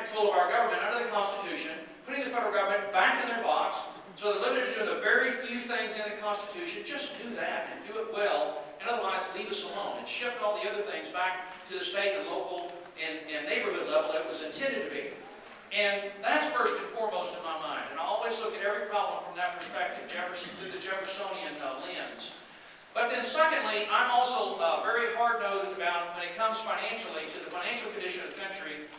back control of our government under the Constitution, putting the federal government back in their box, so they're limited to doing the very few things in the Constitution. Just do that and do it well, and otherwise leave us alone and shift all the other things back to the state and local and neighborhood level that it was intended to be. And that's first and foremost in my mind. And I always look at every problem from that perspective, through the Jeffersonian lens. But then secondly, I'm also very hard-nosed about when it comes financially to the financial condition of the country.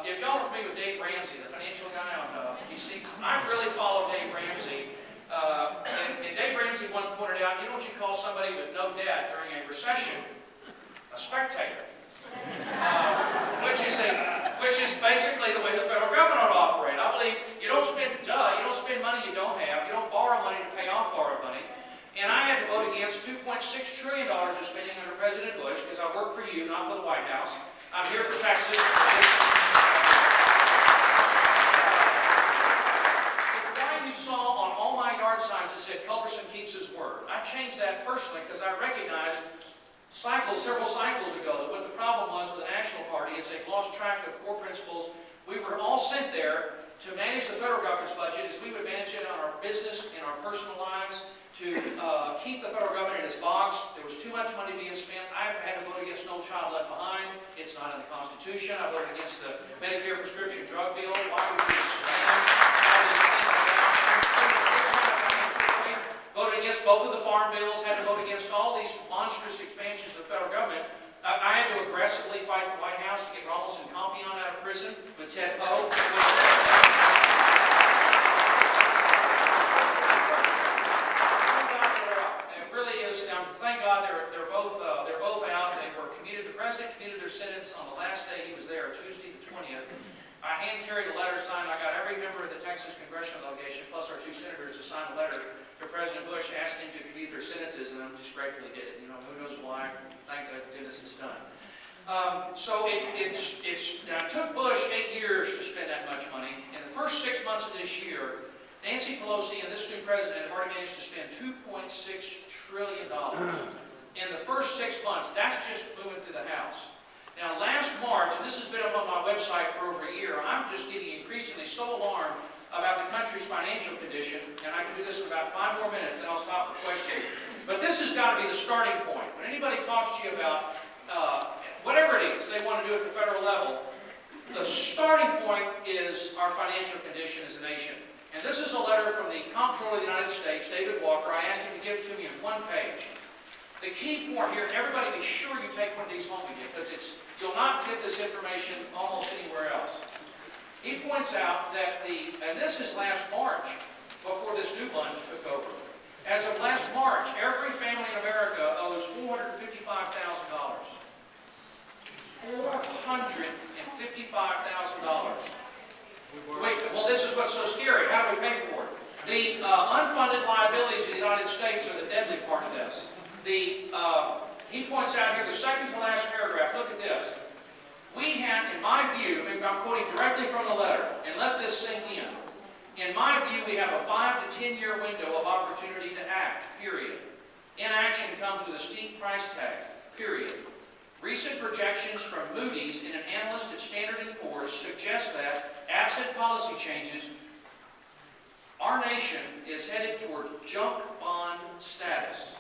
If y'all are familiar with Dave Ramsey, the financial guy on DC, I really follow Dave Ramsey. And Dave Ramsey once pointed out, you know what you call somebody with no debt during a recession? A spectator. Which is basically the way the federal government ought to operate. I believe you don't spend money you don't have. You don't borrow money to pay off borrowed money. And I had to vote against $2.6 trillion of spending under President Bush because I work for you, not for the White House. I'm here for Texas. It's why you saw on all my yard signs that said Culberson keeps his word. I changed that personally because I recognized several cycles ago, that what the problem was with the National Party is they've lost track of core principles. We were all sent there to manage the federal government's budget as we would manage it on our business, in our personal lives, to keep the federal government in its box. There was too much money being spent. I had to vote against No Child Left Behind. It's not in the Constitution. I voted against the Medicare prescription drug bill. Why would you voted against both of the farm bills, had to vote against all these monstrous expansions of the federal government. I had to aggressively fight the White House to get Ramos and Compion out of prison with Ted Poe. It really is. Thank God they're both out. They were commuted. The president commuted their sentence on the last day he was there, Tuesday the 20th. I hand carried a letter signed. I got every member of the Texas congressional delegation, plus our 2 senators, to sign a letter to President Bush asking him to commute their sentences, and I just gratefully did it. You know, who knows why? Thank goodness it's done. So it took Bush 8 years to spend that much money. In the first 6 months of this year, Nancy Pelosi and this new president have already managed to spend $2.6 trillion. In the first 6 months, that's just moving through the House. Now, last March, and this has been up on my website for over a year, I'm just getting increasingly so alarmed about the country's financial condition, and I can do this in about 5 more minutes, and I'll stop for questions. But this has got to be the starting point. When anybody talks to you about whatever it is they want to do at the federal level, the starting point is our financial condition as a nation. And this is a letter from the Comptroller of the United States, David Walker. I asked him to give it to me in 1 page. The key point here, and everybody be sure you take one of these home with you, because you'll not get this information almost anywhere else. He points out that and this is last March, before this new bunch took over. As of last March, every family in America owes $455,000. $455,000. Wait, well, this is what's so scary. How do we pay for it? The unfunded liabilities of the United States are the deadly part of this. He points out here, the second to last paragraph, look at this. We have, in my view, I'm quoting directly from the letter, and let this sink in. In my view, we have a 5 to 10 year window of opportunity to act, period. Inaction comes with a steep price tag, period. Recent projections from Moody's and an analyst at Standard & Poor's suggest that, absent policy changes, our nation is headed toward junk bond status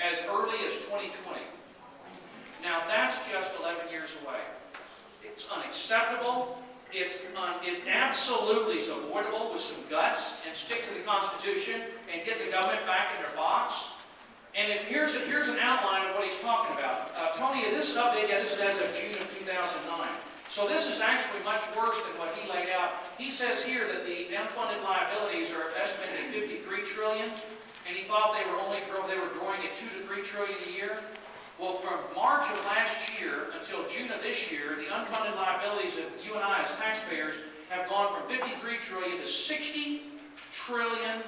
as early as 2020. Now, that's just 11 years away. It's unacceptable. It absolutely is avoidable with some guts and stick to the Constitution and get the government back in their box. And here's an outline of what he's talking about. Tony, this is updated. This is as of June of 2009. So this is actually much worse than what he laid out. He says here that the unfunded liabilities are estimated at $53 trillion, and he thought they were growing at $2 to $3 trillion a year. Well, from March of last year until June of this year, the unfunded liabilities of you and I as taxpayers have gone from $53 trillion to $60 trillion.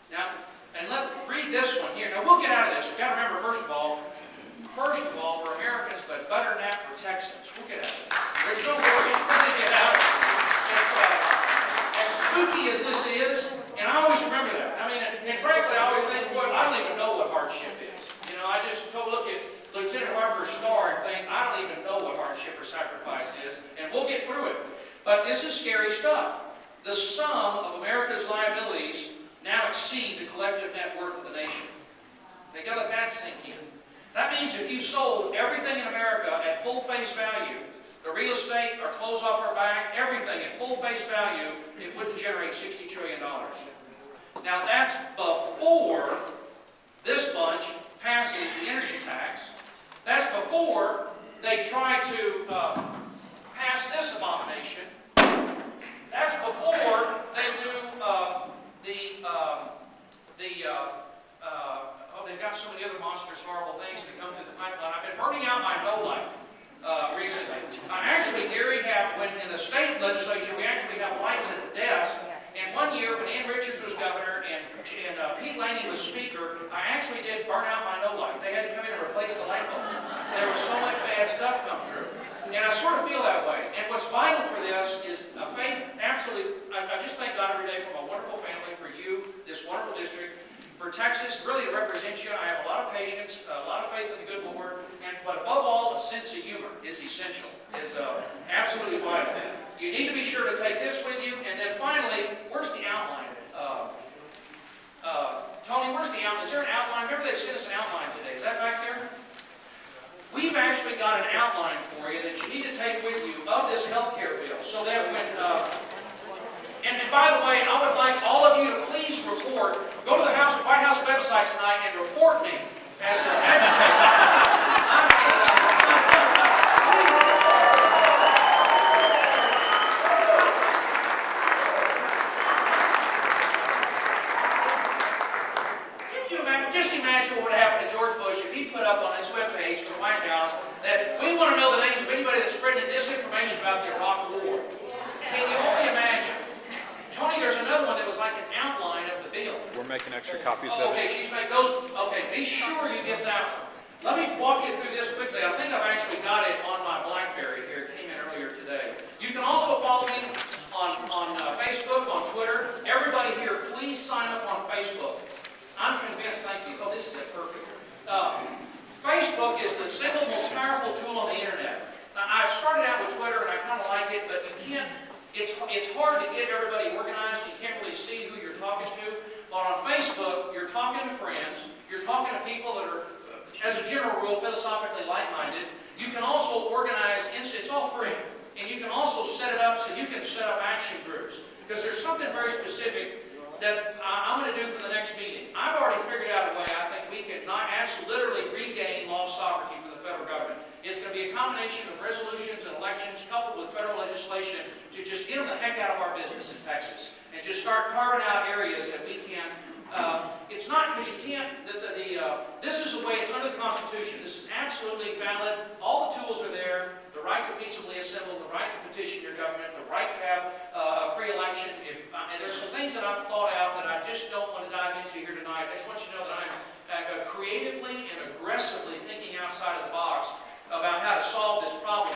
Now, and read this one here. Now, we'll get out of this. We've got to remember, first of all, for Americans, but better than that for Texans. We'll get out of this. There's no worry. We're going to get out of it. As spooky as this is, and I always remember that. I mean, and frankly, I always think, boy, I don't even know what hardship is. You know, I just go look at Lieutenant Harper's star and think, I don't even know what hardship or sacrifice is. But this is scary stuff. The sum of America's liabilities now exceed the collective net worth of the nation. They got to let that sink in. That means if you sold everything in America at full face value, the real estate, our clothes off our back, everything at full face value, it wouldn't generate $60 trillion. Now that's before this bunch passes the energy tax. That's before they try to pass this abomination. That's before they do they've got so many other monstrous, horrible things that come through the pipeline. I've been burning out my no-light recently. Actually, Gary, when in the state legislature, we actually have lights at the desk. And one year, when Ann Richards was governor and Pete Laney was speaker, I actually did burn out my no-light. They had to come in and replace the light bulb. There was so much bad stuff come through. And I sort of feel that way. And what's vital for this is faith. Absolutely, I just thank God every day for my wonderful family, for you, this wonderful district, for Texas, really to represent you. I have a lot of patience, a lot of faith in the good Lord, but above all, a sense of humor is essential, is absolutely vital. You need to be sure to take this with you. And then finally, where's the outline? Tony, where's the outline? Is there an outline? Remember they sent us an outline today. Is that back there? We've actually got an outline for you that you need to take with you of this health care bill, so that when, and by the way, I would like all of you to please report, go to the White House website tonight and report me as an agitator. Just imagine what would happen to George Bush if he put up on his webpage for the White House that we want to know the names of anybody that's spreading disinformation about the Iraq War. Can you only imagine? Tony, there's another one that was like an outline of the bill. We're making extra copies of it. Okay, she's made those. Okay, be sure you get that one. Let me walk you through this quickly. I think I've actually got it on my BlackBerry here. It came in earlier today. You can also follow me on Facebook, on Twitter. Everybody here, please sign up on Facebook. I'm convinced, thank you. Oh, this is it, perfect. Facebook is the single most powerful tool on the internet. Now, I've started out with Twitter and I kind of like it, but you can't, it's hard to get everybody organized. You can't really see who you're talking to. But on Facebook, you're talking to friends, you're talking to people that are, as a general rule, philosophically like-minded. You can also organize, it's all free. And you can also set it up so you can set up action groups. Because there's something very specific that I'm going to do for the next meeting. I've already figured out a way I think we can not actually literally regain lost sovereignty for the federal government. It's going to be a combination of resolutions and elections coupled with federal legislation to just get them the heck out of our business in Texas and just start carving out areas that we can. It's not because you can't, this is the way, it's under the Constitution. This is absolutely valid. All the tools are there. The right to peaceably assemble, the right to petition your government, the right to have a free election. And there's some things that I've thought out that I just don't want to dive into here tonight. I just want you to know that I'm creatively and aggressively thinking outside of the box about how to solve this problem.